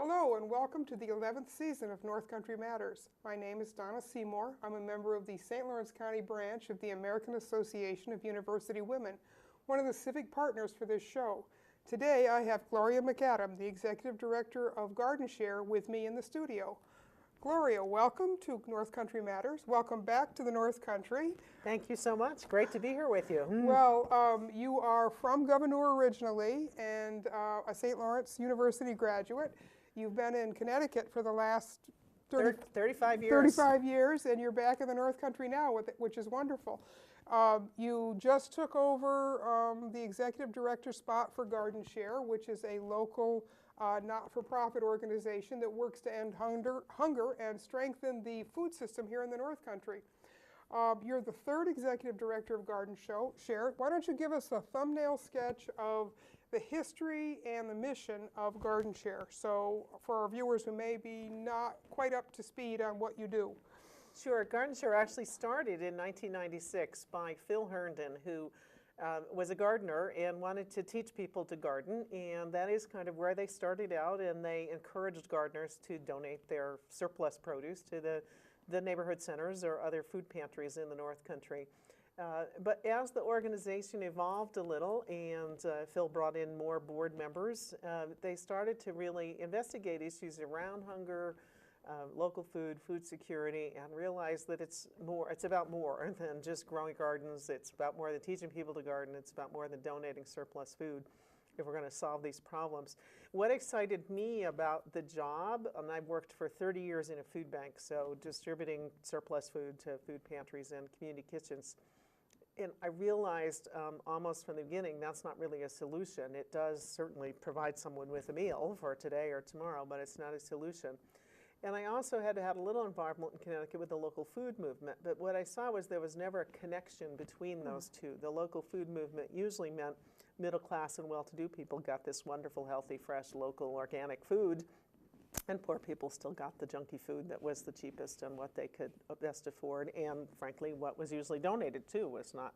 Hello and welcome to the 11th season of North Country Matters. My name is Donna Seymour. I'm a member of the St. Lawrence County branch of the American Association of University Women, one of the civic partners for this show. Today I have Gloria McAdam, the Executive Director of Garden Share, with me in the studio. Gloria, welcome to North Country Matters. Welcome back to the North Country. Thank you so much. Great to be here with you. Well, you are from Gouverneur originally and a St. Lawrence University graduate. You've been in Connecticut for the last 35 years. 35 years, and you're back in the North Country now, which is wonderful. You just took over the executive director spot for Garden Share, which is a local not-for-profit organization that works to end hunger and strengthen the food system here in the North Country. You're the third executive director of Garden Share. Why don't you give us a thumbnail sketch of the history and the mission of Garden Share, so for our viewers who may be not quite up to speed on what you do. Sure. Garden Share actually started in 1996 by Phil Herndon, who was a gardener and wanted to teach people to garden, and that is kind of where they started out, and they encouraged gardeners to donate their surplus produce to the neighborhood centers or other food pantries in the North Country. But as the organization evolved a little and Phil brought in more board members, they started to really investigate issues around hunger, local food security, and realized that it's about more than just growing gardens. It's about more than teaching people to garden. It's about more than donating surplus food if we're going to solve these problems. What excited me about the job, and I've worked for 30 years in a food bank, so distributing surplus food to food pantries and community kitchens. And I realized almost from the beginning that's not really a solution. It does certainly provide someone with a meal for today or tomorrow, but it's not a solution. And I also had a little involvement in Connecticut with the local food movement, but what I saw was there was never a connection between those two. The local food movement usually meant middle class and well-to-do people got this wonderful, healthy, fresh, local, organic food, and poor people still got the junky food that was the cheapest and what they could best afford, and frankly what was usually donated too was not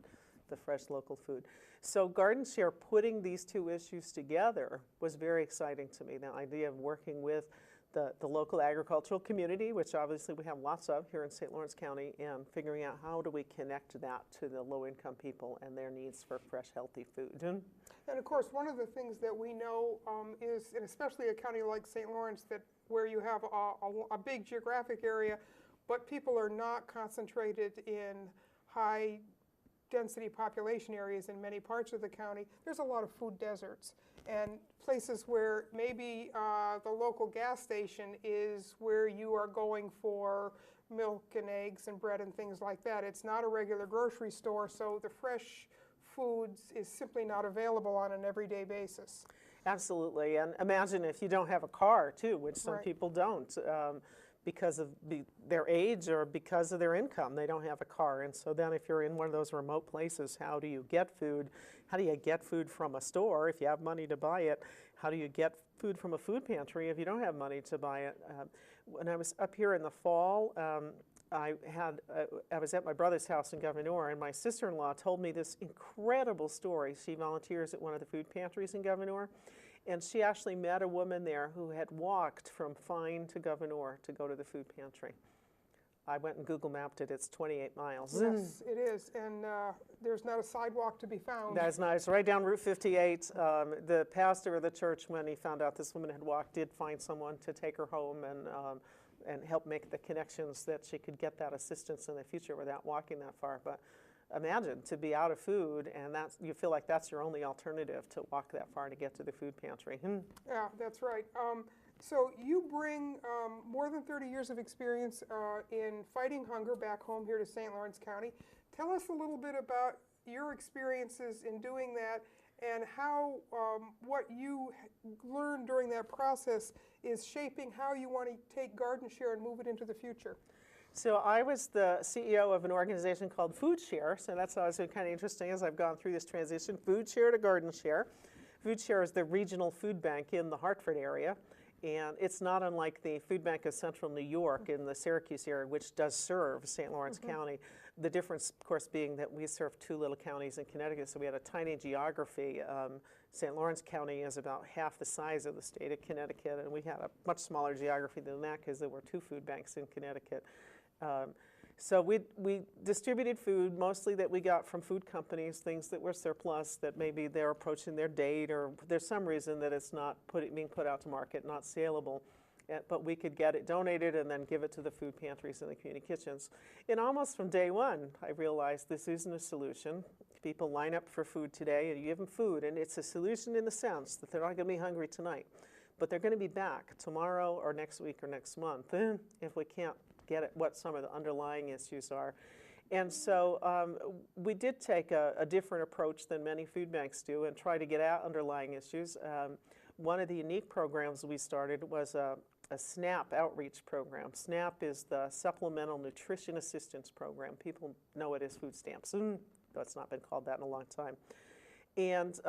the fresh local food. So Garden Share, putting these two issues together, was very exciting to me. The idea of working with the local agricultural community, which obviously we have lots of here in St. Lawrence County, and figuring out how do we connect that to the low-income people and their needs for fresh, healthy food. And of course, one of the things that we know is, and especially a county like St. Lawrence, that where you have a big geographic area, but people are not concentrated in high density population areas in many parts of the county. There's a lot of food deserts and places where maybe the local gas station is where you are going for milk and eggs and bread and things like that. It's not a regular grocery store, so the fresh foods is simply not available on an everyday basis. Absolutely, and imagine if you don't have a car too, which some Right. people don't. Because of their age or because of their income, they don't have a car. And so then if you're in one of those remote places, how do you get food? How do you get food from a store if you have money to buy it? How do you get food from a food pantry if you don't have money to buy it? When I was up here in the fall, I was at my brother's house in Gouverneur, and my sister-in-law told me this incredible story. She volunteers at one of the food pantries in Gouverneur, and she actually met a woman there who had walked from Fine to Gouverneur to go to the food pantry. I went and Google mapped it. It's 28 miles. Yes, it is, and there's not a sidewalk to be found. That's nice. Right down Route 58. The pastor of the church, when he found out this woman had walked, did find someone to take her home and help make the connections that she could get that assistance in the future without walking that far. But imagine to be out of food, and you feel like that's your only alternative, to walk that far to get to the food pantry. Yeah, that's right. So you bring more than 30 years of experience in fighting hunger back home here to St. Lawrence County. Tell us a little bit about your experiences in doing that and how what you learned during that process is shaping how you want to take Garden Share and move it into the future. So I was the CEO of an organization called Food Share, so that's always been kind of interesting as I've gone through this transition, Food Share to Garden Share. Food Share is the regional food bank in the Hartford area, and it's not unlike the Food Bank of Central New York in the Syracuse area, which does serve St. Lawrence County. The difference, of course, being that we serve two little counties in Connecticut, so we had a tiny geography. St. Lawrence County is about half the size of the state of Connecticut, and we had a much smaller geography than that because there were 2 food banks in Connecticut. So we distributed food mostly that we got from food companies, things that were surplus, that maybe they're approaching their date or there's some reason that it's not being put out to market, not saleable. But we could get it donated and then give it to the food pantries and the community kitchens. And almost from day one, I realized this isn't a solution. People line up for food today and you give them food, and it's a solution in the sense that they're not going to be hungry tonight, but they're going to be back tomorrow or next week or next month if we can't get at what some of the underlying issues are. And so we did take a different approach than many food banks do and try to get at underlying issues. One of the unique programs we started was a SNAP outreach program. SNAP is the Supplemental Nutrition Assistance Program. People know it as food stamps, though it's not been called that in a long time. And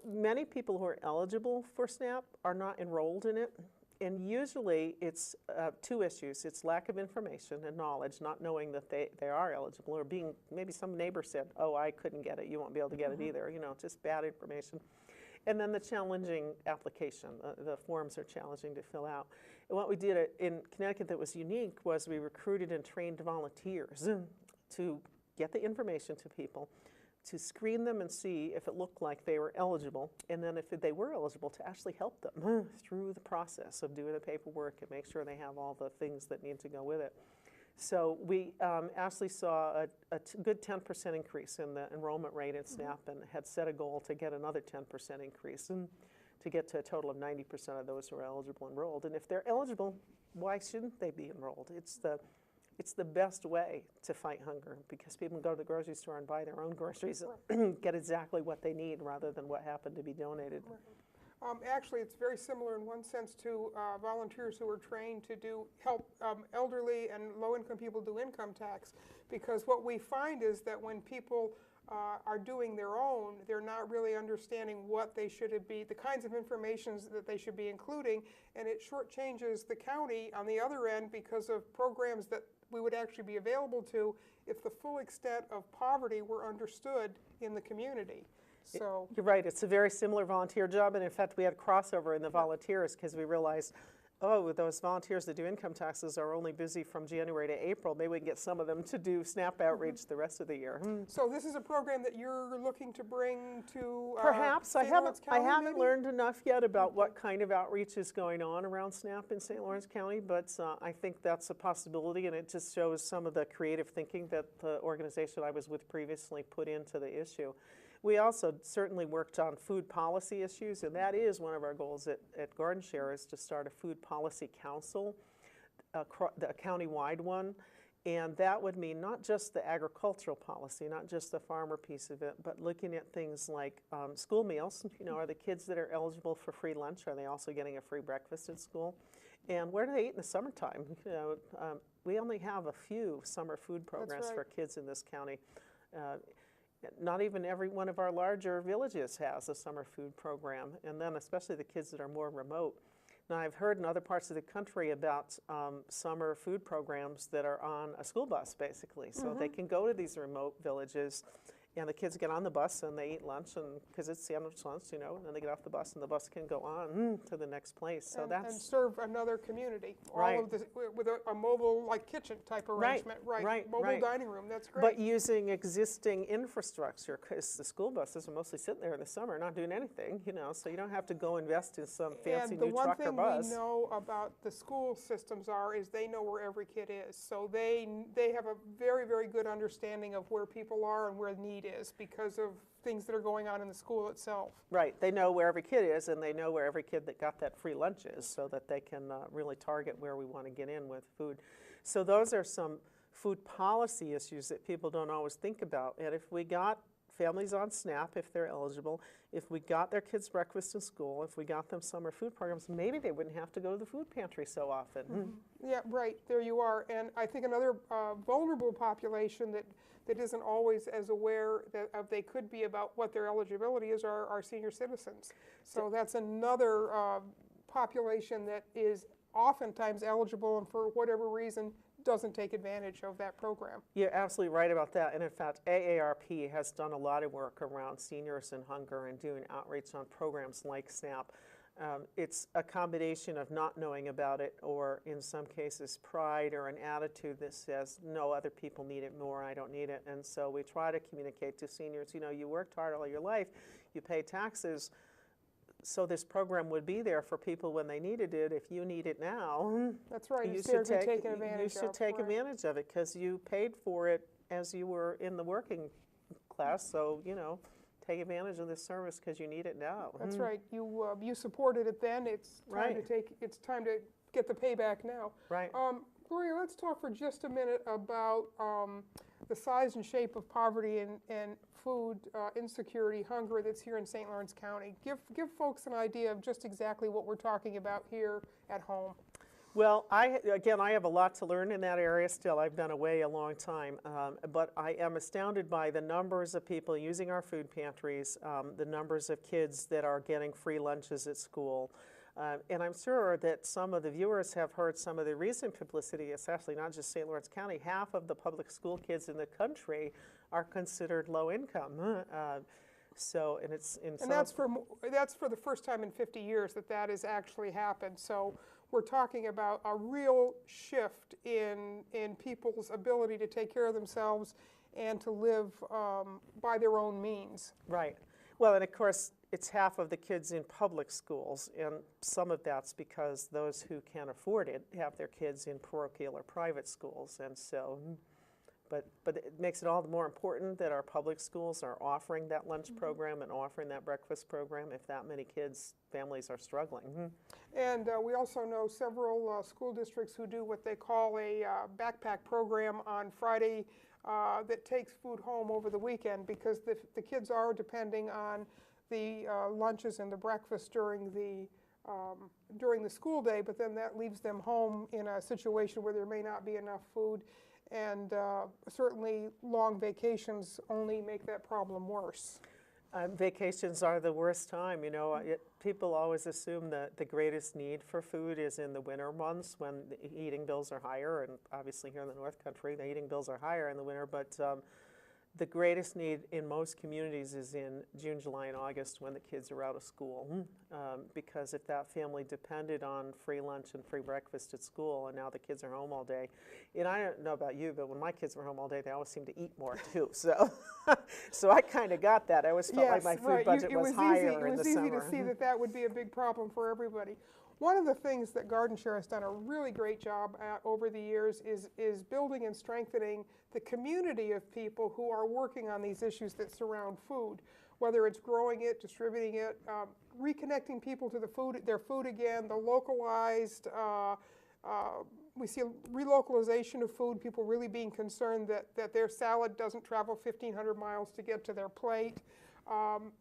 many people who are eligible for SNAP are not enrolled in it. And usually it's 2 issues. It's lack of information and knowledge, not knowing that they are eligible, or being, maybe some neighbor said, oh, I couldn't get it, you won't be able to get it either, just bad information. And then the challenging application. The forms are challenging to fill out. And what we did in Connecticut that was unique was we recruited and trained volunteers to get the information to people, to screen them and see if it looked like they were eligible, and then if they were eligible, to actually help them through the process of doing the paperwork and make sure they have all the things that need to go with it. So we actually saw a good 10% increase in the enrollment rate in SNAP, and had set a goal to get another 10% increase, and to get to a total of 90% of those who are eligible enrolled. And if they're eligible, why shouldn't they be enrolled? It's the best way to fight hunger, because people can go to the grocery store and buy their own groceries and get exactly what they need rather than what happened to be donated. Actually, it's very similar in one sense to volunteers who are trained to help elderly and low-income people do income tax, because what we find is that when people are doing their own, they're not really understanding what they should be, the kinds of information that they should be including, and it shortchanges the county on the other end because of programs that we would actually be available to if the full extent of poverty were understood in the community. So you're right, it's a very similar volunteer job, and in fact we had crossover in the volunteers because we realized, oh, those volunteers that do income taxes are only busy from January to April. Maybe we can get some of them to do SNAP outreach the rest of the year. So this is a program that you're looking to bring to Perhaps. I haven't maybe? Learned enough yet about what kind of outreach is going on around SNAP in St. Lawrence County, but I think that's a possibility, and it just shows some of the creative thinking that the organization I was with previously put into the issue. We also certainly worked on food policy issues, and that is one of our goals at Garden Share, is to start a food policy council, a county-wide one. And that would mean not just the agricultural policy, not just the farmer piece of it, but looking at things like school meals. Are the kids that are eligible for free lunch, are they also getting a free breakfast at school? And where do they eat in the summertime? We only have a few summer food programs for kids in this county. Not even every one of our larger villages has a summer food program, and then especially the kids that are more remote. Now, I've heard in other parts of the country about summer food programs that are on a school bus, basically. So they can go to these remote villages, and the kids get on the bus and they eat lunch, and because it's sandwich lunch, and then they get off the bus and the bus can go on to the next place. So and serve another community. Right. All of this with a mobile, like, kitchen type arrangement. Right. Mobile dining room. That's great. But using existing infrastructure, because the school buses are mostly sitting there in the summer, not doing anything. So you don't have to go invest in some fancy new truck or bus. And the one thing we know about the school systems is they know where every kid is. So they have a very, very good understanding of where people are and where the need is because of things that are going on in the school itself. Right. They know where every kid is, and they know where every kid that got that free lunch is, so that they can really target where we want to get in with food. So those are some food policy issues that people don't always think about. And if we got families on SNAP, if they're eligible, if we got their kids breakfast in school, if we got them summer food programs, maybe they wouldn't have to go to the food pantry so often. Yeah, right. There you are. And I think another vulnerable population that isn't always as aware of they could be about what their eligibility is are our senior citizens. So that's another population that is oftentimes eligible and for whatever reason doesn't take advantage of that program. You're absolutely right about that. And in fact, AARP has done a lot of work around seniors and hunger and doing outreach on programs like SNAP. It's a combination of not knowing about it, or in some cases pride or an attitude that says, no, other people need it more, I don't need it. And so we try to communicate to seniors, you know, you worked hard all your life, you pay taxes, so this program would be there for people when they needed it. If you need it now, That's right. you It's there should to be take, taken advantage you of. should take Right. advantage of it, because you paid for it as you were in the working class. So, you know, take advantage of this service because you need it now. That's right. You supported it then. It's time to Right. It's time to get the payback now. Right. Gloria, let's talk for just a minute about the size and shape of poverty and food insecurity, hunger that's here in St. Lawrence County. Give folks an idea of just exactly what we're talking about here at home. Well, I have a lot to learn in that area still. I've been away a long time, but I am astounded by the numbers of people using our food pantries, the numbers of kids that are getting free lunches at school. And I'm sure that some of the viewers have heard some of the recent publicity, especially not just St. Lawrence County. Half of the public school kids in the country are considered low income. So, and it's in And that's for the first time in 50 years that has actually happened. So we're talking about a real shift in people's ability to take care of themselves and to live by their own means. Right. Well, and of course, it's half of the kids in public schools, and some of that's because those who can't afford it have their kids in parochial or private schools, and so, but it makes it all the more important that our public schools are offering that lunch program and offering that breakfast program if that many kids, families are struggling. And we also know several school districts who do what they call a backpack program on Friday that takes food home over the weekend, because the kids are depending on the lunches and the breakfast during the school day, but then that leaves them home in a situation where there may not be enough food, and certainly long vacations only make that problem worse. Vacations are the worst time. You know, people always assume that the greatest need for food is in the winter months when the heating bills are higher, and obviously here in the North Country, the heating bills are higher in the winter, but the greatest need in most communities is in June, July, and August when the kids are out of school. Because if that family depended on free lunch and free breakfast at school, and now the kids are home all day, and I don't know about you, but when my kids were home all day, they always seemed to eat more too. So, so I kind of got that. I always felt like my food budget was higher in the summer. It was easy to see that would be a big problem for everybody. One of the things that Garden Share has done a really great job at over the years is building and strengthening the community of people who are working on these issues that surround food, whether it's growing it, distributing it, reconnecting people to their food again, the localized, we see a relocalization of food, people really being concerned that their salad doesn't travel 1,500 miles to get to their plate,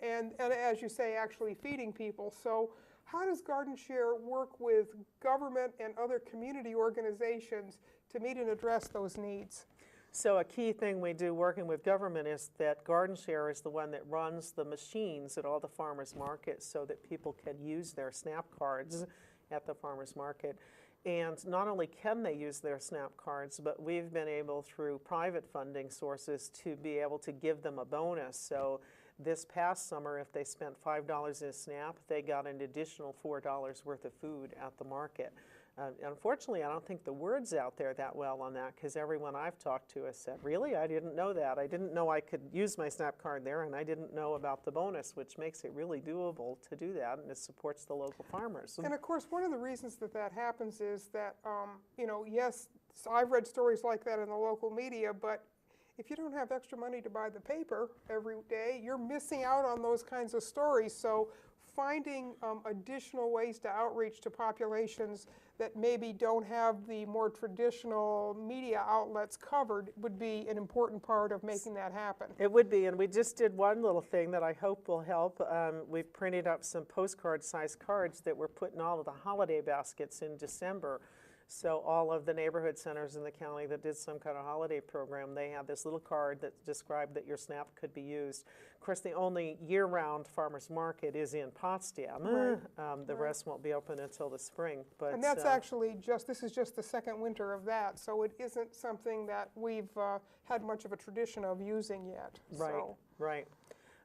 and as you say, actually feeding people. So how does Garden Share work with government and other community organizations to meet and address those needs? So a key thing we do working with government is that Garden Share is the one that runs the machines at all the farmers markets so that people can use their SNAP cards at the farmers market. And not only can they use their SNAP cards, but we've been able through private funding sources to be able to give them a bonus. So this past summer, if they spent $5 in SNAP, they got an additional $4 worth of food at the market. Unfortunately, I don't think the word's out there that well on that, because everyone I've talked to has said, really, I didn't know that. I didn't know I could use my SNAP card there, and I didn't know about the bonus, which makes it really doable to do that, and it supports the local farmers. And of course, one of the reasons that happens is that, you know, yes, I've read stories like that in the local media, but if you don't have extra money to buy the paper every day, you're missing out on those kinds of stories. So finding additional ways to outreach to populations that maybe don't have the more traditional media outlets covered would be an important part of making that happen. It would be, and we just did one little thing that I hope will help. We've printed up some postcard-sized cards that we're putting all of the holiday baskets in December. So all of the neighborhood centers in the county that did some kind of holiday program, they had this little card that described that your SNAP could be used. Of course, the only year-round farmers market is in Potsdam. Right. The rest won't be open until the spring. But And that's actually this is just the second winter of that, so it isn't something that we've had much of a tradition of using yet. Right, So. right.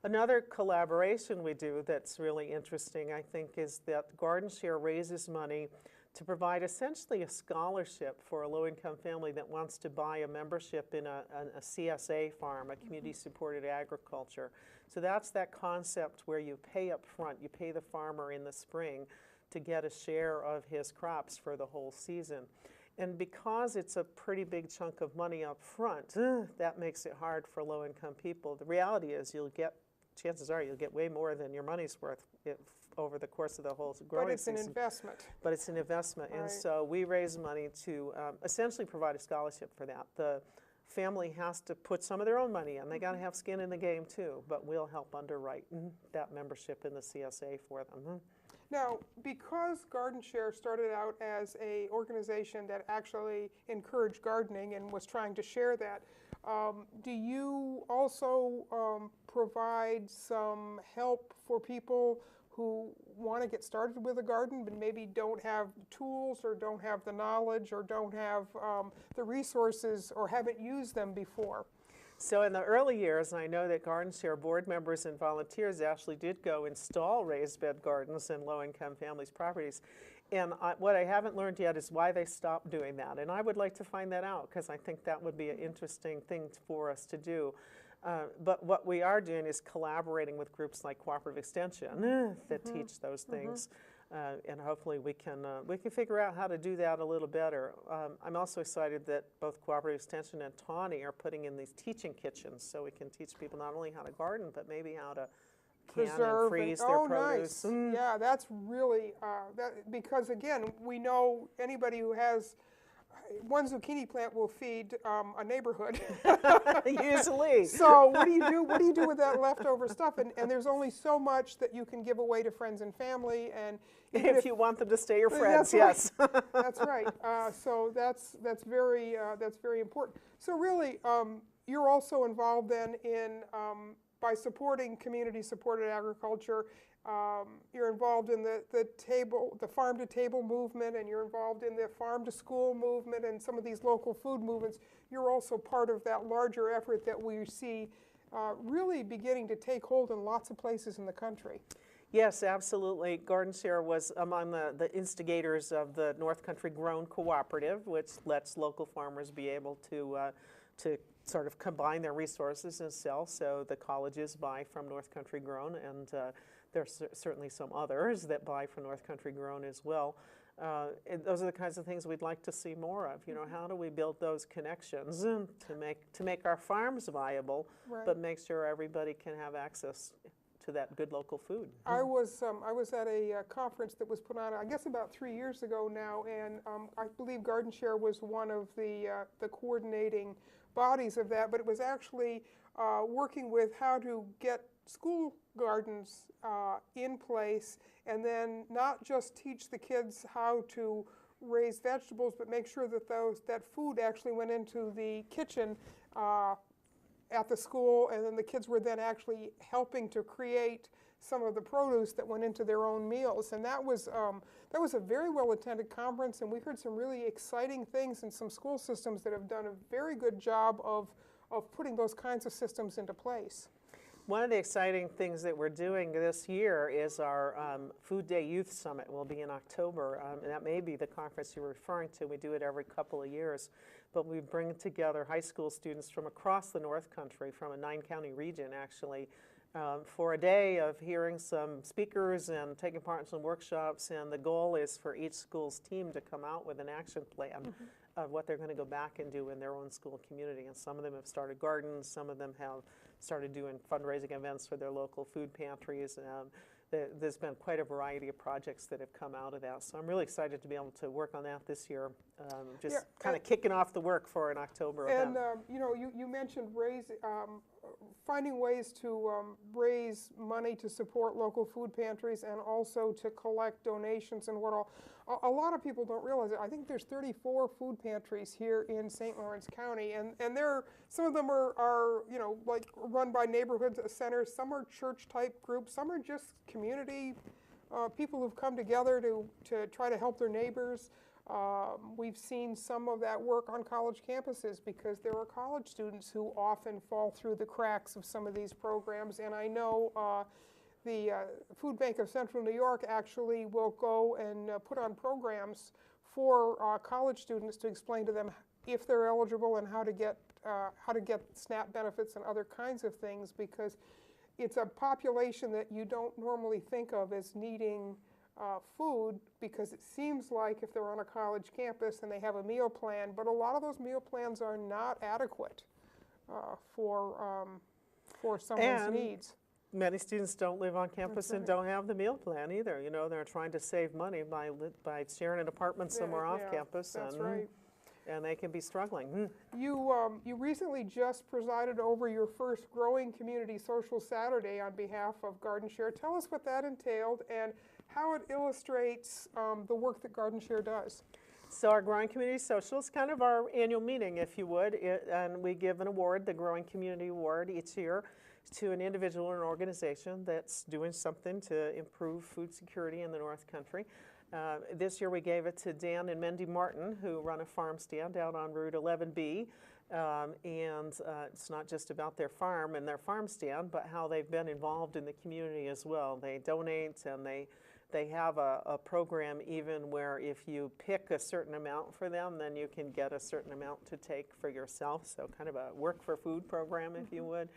Another collaboration we do that's really interesting, I think, is that Garden Share raises money to provide essentially a scholarship for a low-income family that wants to buy a membership in a CSA farm, a community-supported agriculture. So that's that concept where you pay up front, you pay the farmer in the spring to get a share of his crops for the whole season. And because it's a pretty big chunk of money up front, that makes it hard for low-income people. The reality is chances are you'll get way more than your money's worth over the course of the whole growing season. But it's an investment. But it's an investment, Right. and so we raise money to essentially provide a scholarship for that. The family has to put some of their own money in. They got to have skin in the game too, but we'll help underwrite that membership in the CSA for them. Now, because Garden Share started out as an organization that actually encouraged gardening and was trying to share that, do you also provide some help for people who want to get started with a garden but maybe don't have tools or don't have the knowledge or don't have the resources or haven't used them before? So in the early years, I know that Garden Share board members and volunteers actually did go install raised bed gardens in low-income families' properties. And what I haven't learned yet is why they stopped doing that. And I would like to find that out because I think that would be an interesting thing for us to do. But what we are doing is collaborating with groups like Cooperative Extension that teach those things. And hopefully we can figure out how to do that a little better. I'm also excited that both Cooperative Extension and Tawny are putting in these teaching kitchens so we can teach people not only how to garden, but maybe how to can and freeze their produce. Nice. Yeah, that's really, because again, we know anybody who has one zucchini plant will feed a neighborhood. Usually. So what do you do? What do you do with that leftover stuff? And there's only so much that you can give away to friends and family. And if you want them to stay your friends, that's yes. Right. That's right. So that's very important. So really, you're also involved then in by supporting community-supported agriculture. You're involved in the farm-to-table movement, and you're involved in the farm-to-school movement and some of these local food movements. You're also part of that larger effort that we see really beginning to take hold in lots of places in the country. Yes, absolutely. Garden Share was among the instigators of the North Country Grown Cooperative, which lets local farmers be able to sort of combine their resources and sell. So the colleges buy from North Country Grown, and there's certainly some others that buy from North Country Grown as well. And those are the kinds of things we'd like to see more of. You know, how do we build those connections to make our farms viable, Right. but make sure everybody can have access to that good local food? I was at a conference that was put on, I guess, about 3 years ago now, and I believe Garden Share was one of the coordinating bodies of that, but it was actually working with how to get school gardens in place, and then not just teach the kids how to raise vegetables, but make sure that that food actually went into the kitchen at the school, and then the kids were then actually helping to create some of the produce that went into their own meals. And that was a very well-attended conference, and we heard some really exciting things in some school systems that have done a very good job of putting those kinds of systems into place. One of the exciting things that we're doing this year is our Food Day Youth Summit will be in October, and that may be the conference you're referring to. We do it every couple of years, but we bring together high school students from across the North Country, from a 9-county region actually, for a day of hearing some speakers and taking part in some workshops, and the goal is for each school's team to come out with an action plan of what they're going to go back and do in their own school community. And some of them have started gardens, some of them have started doing fundraising events for their local food pantries. There's been quite a variety of projects that have come out of that. So I'm really excited to be able to work on that this year, kind of kicking off the work for an October event. And you know, you mentioned finding ways to raise money to support local food pantries and also to collect donations and what all. A lot of people don't realize it. I think there's 34 food pantries here in St. Lawrence County, and some of them are like run by neighborhood centers. Some are church-type groups. Some are just community people who've come together to try to help their neighbors. We've seen some of that work on college campuses because there are college students who often fall through the cracks of some of these programs. And I know the Food Bank of Central New York actually will go and put on programs for college students to explain to them if they're eligible and how to get SNAP benefits and other kinds of things, because it's a population that you don't normally think of as needing food, because it seems like if they're on a college campus and they have a meal plan, but a lot of those meal plans are not adequate for someone's needs. Many students don't live on campus and don't have the meal plan either. You know, they're trying to save money by sharing an apartment somewhere off campus. That's right. And they can be struggling. You recently just presided over your first Growing Community Social Saturday on behalf of Garden Share. Tell us what that entailed and how it illustrates the work that Garden Share does. So our Growing Community Social is kind of our annual meeting, if you would, and we give an award, the Growing Community Award, each year to an individual or an organization that's doing something to improve food security in the North Country. This year we gave it to Dan and Mendy Martin, who run a farm stand out on Route 11B. It's not just about their farm and their farm stand, but how they've been involved in the community as well. They donate, and they have a program even where if you pick a certain amount for them, then you can get a certain amount to take for yourself. So kind of a work for food program, if you would.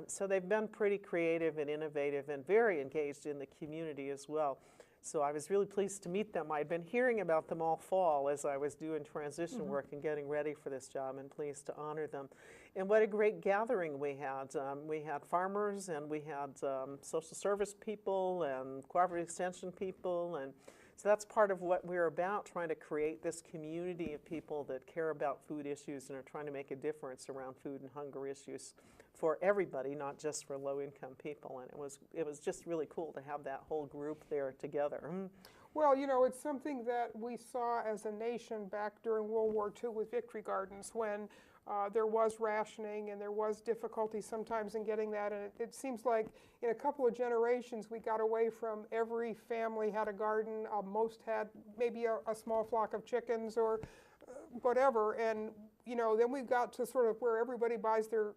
So they've been pretty creative and innovative and very engaged in the community as well. So I was really pleased to meet them. I'd been hearing about them all fall as I was doing transition work and getting ready for this job, and pleased to honor them. And what a great gathering we had. We had farmers, and we had social service people and cooperative extension people. And so that's part of what we're about, trying to create this community of people that care about food issues and are trying to make a difference around food and hunger issues for everybody, not just for low-income people. And it was just really cool to have that whole group there together. Well, you know, it's something that we saw as a nation back during World War II with Victory Gardens, when there was rationing and there was difficulty sometimes in getting that. And it seems like in a couple of generations we got away from every family had a garden, most had maybe a small flock of chickens or whatever. And, you know, then we got to sort of where everybody buys their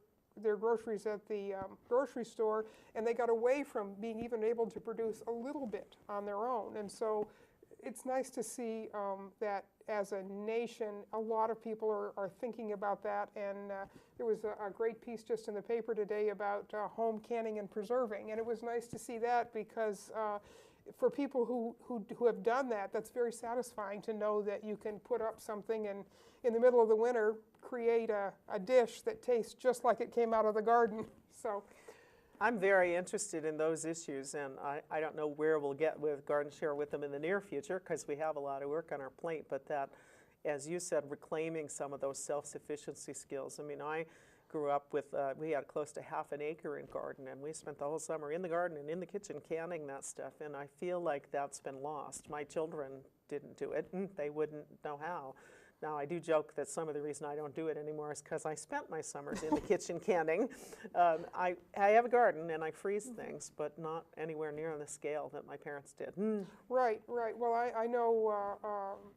groceries at the grocery store, and they got away from being even able to produce a little bit on their own. And so it's nice to see that as a nation, a lot of people are thinking about that. And there was a great piece just in the paper today about home canning and preserving. And it was nice to see that, because for people who have done that, that's very satisfying to know that you can put up something and in the middle of the winter create a dish that tastes just like it came out of the garden. So I'm very interested in those issues, and I don't know where we'll get with Garden Share with them in the near future, because we have a lot of work on our plate, but that, as you said, reclaiming some of those self-sufficiency skills. I mean, I grew up with, we had close to half an acre in garden, and we spent the whole summer in the garden and in the kitchen canning that stuff, and I feel like that's been lost. My children didn't do it. They wouldn't know how. Now, I do joke that some of the reason I don't do it anymore is because I spent my summers in the kitchen canning. I have a garden and I freeze things, but not anywhere near on the scale that my parents did. Right, right. Well, I know,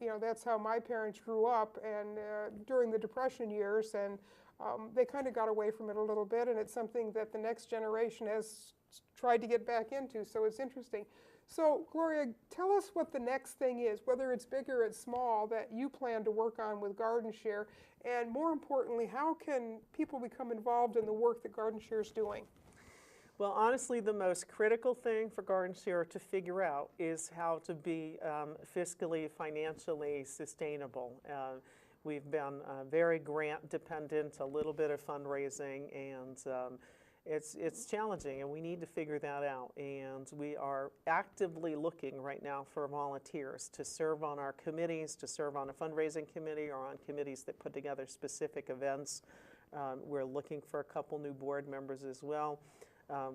you know, that's how my parents grew up, and during the Depression years, and they kind of got away from it a little bit, and it's something that the next generation has tried to get back into, so it's interesting. So, Gloria, tell us what the next thing is, whether it's big or it's small, that you plan to work on with Garden Share, and more importantly, how can people become involved in the work that Garden Share is doing? Well, honestly, the most critical thing for Garden Share to figure out is how to be fiscally, financially sustainable. We've been very grant dependent, a little bit of fundraising, and it's challenging, and we need to figure that out. And we are actively looking right now for volunteers to serve on our committees, to serve on a fundraising committee or on committees that put together specific events We're looking for a couple new board members as well.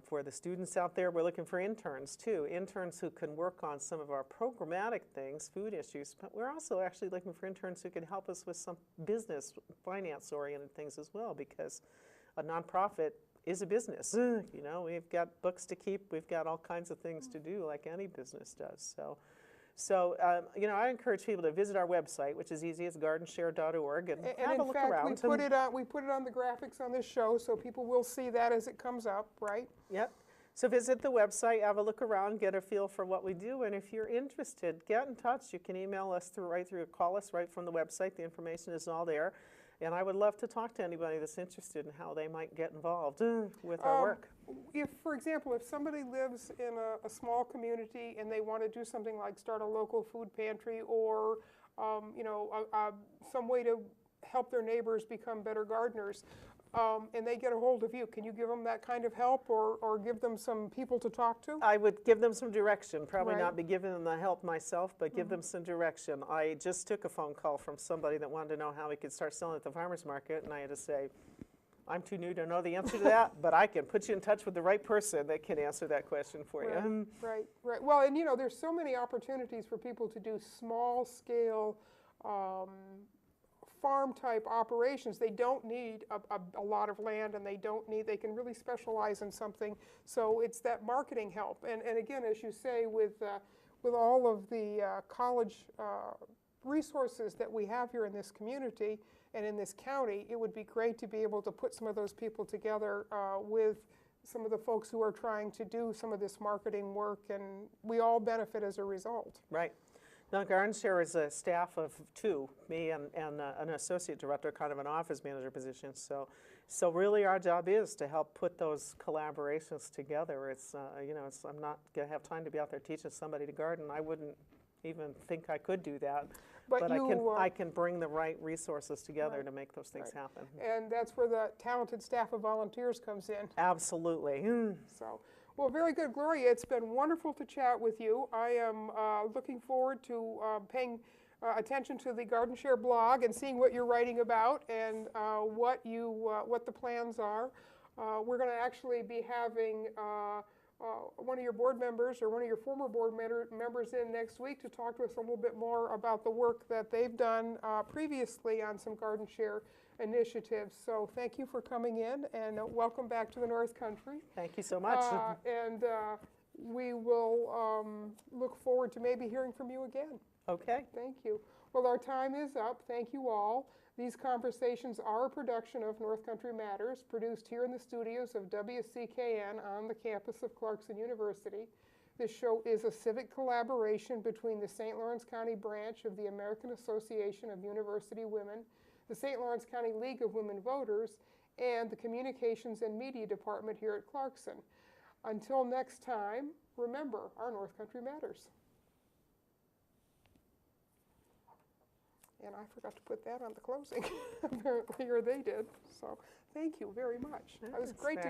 For the students out there, we're looking for interns too, interns who can work on some of our programmatic things, food issues, but we're also actually looking for interns who can help us with some business, finance-oriented things as well, because a nonprofit is a business. You know, we've got books to keep, we've got all kinds of things to do like any business does. So you know, I encourage people to visit our website, which is easy. It's gardenshare.org, and have a look around. And in fact, we put it on the graphics on this show, so people will see that as it comes up, right? Yep. So visit the website, have a look around, get a feel for what we do, and if you're interested, get in touch. You can email us right through, call us right from the website. The information is all there. And I would love to talk to anybody that's interested in how they might get involved with our work. If, for example, if somebody lives in a small community and they want to do something like start a local food pantry, or you know, some way to help their neighbors become better gardeners, and they get a hold of you, can you give them that kind of help, or give them some people to talk to? I would give them some direction, probably Right. not be giving them the help myself, but give them some direction. I just took a phone call from somebody that wanted to know how we could start selling at the farmer's market, and I had to say, I'm too new to know the answer to that, but I can put you in touch with the right person that can answer that question for you. Right. Well, and you know, there's so many opportunities for people to do small scale farm type operations. They don't need a lot of land, and they can really specialize in something. So it's that marketing help. And again, as you say, with all of the college resources that we have here in this community and in this county, it would be great to be able to put some of those people together with some of the folks who are trying to do some of this marketing work, and we all benefit as a result. Right. Now, GardenShare is a staff of two, me and an associate director, kind of an office manager position. So really our job is to help put those collaborations together. It's, you know, I'm not going to have time to be out there teaching somebody to garden. I wouldn't even think I could do that. But I can bring the right resources together to make those things happen. And that's where the talented staff of volunteers comes in. Absolutely. So, well, very good, Gloria. It's been wonderful to chat with you. I am looking forward to paying attention to the GardenShare blog and seeing what you're writing about and what the plans are. We're going to actually be having one of your board members or one of your former board members in next week to talk to us a little bit more about the work that they've done previously on some GardenShare initiatives. So thank you for coming in, and welcome back to the North Country. Thank you so much. And we will look forward to maybe hearing from you again. Okay. Thank you. Well, our time is up. Thank you all. These conversations are a production of North Country Matters, produced here in the studios of WCKN on the campus of Clarkson University. This show is a civic collaboration between the St. Lawrence County branch of the American Association of University Women, the St. Lawrence County League of Women Voters, and the Communications and Media Department here at Clarkson. Until next time, remember, our North Country matters. And I forgot to put that on the closing, apparently, or they did. So thank you very much. It was great to